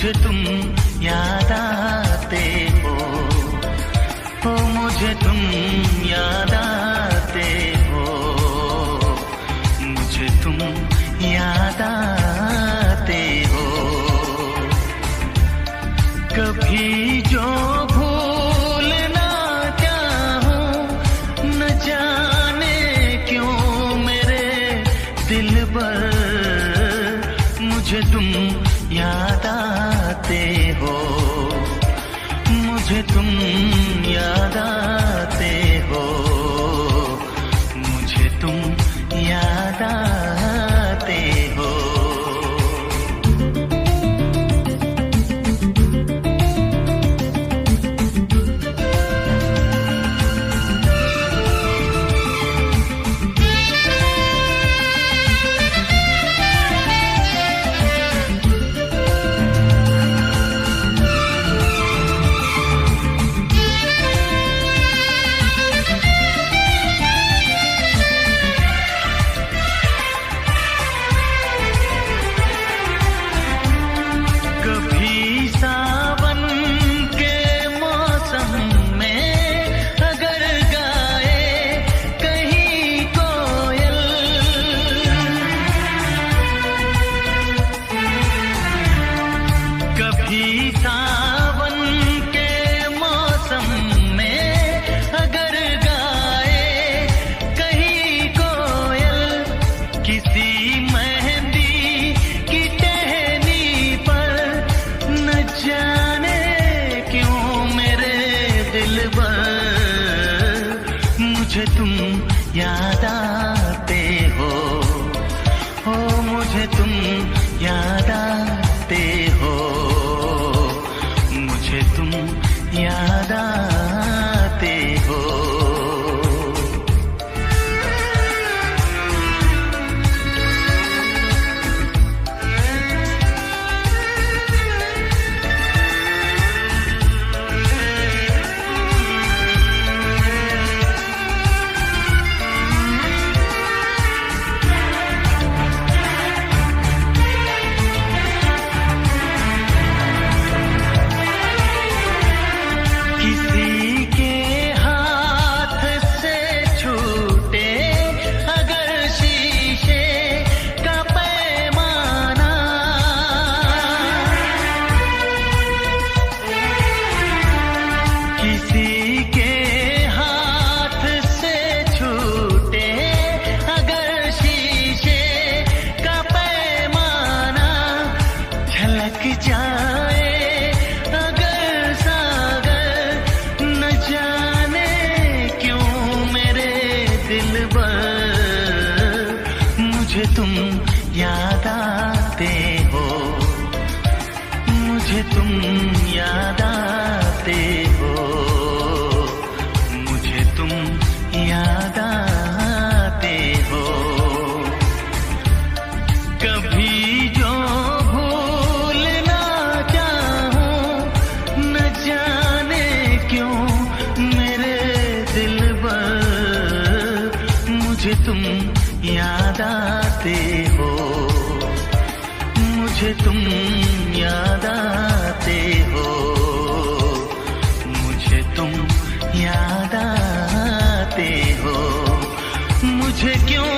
मुझे तुम याद आते हो, मुझे तुम याद आते हो, मुझे तुम याद आते हो। कभी जो भूल ना चाहूं, न जाने क्यों मेरे दिल पर मुझे तुम याद आते हो, मुझे तुम याद आते हो, मुझे तुम याद आते हो। सावन के मौसम में अगर गाए कहीं कोयल, किसी मेहंदी की टहनी पर, न जाने क्यों मेरे दिल पर मुझे तुम याद आते हो, मुझे तुम याद आते हो, मुझे तुम याद आते हो। जाए अगर सागर, न जाने क्यों मेरे दिल पर मुझे तुम याद आते हो, मुझे तुम याद आते हो, मुझे तुम याद आते हो। कभी जो मुझे तुम याद आते हो, मुझे तुम याद आते हो, मुझे तुम याद आते हो, मुझे क्यों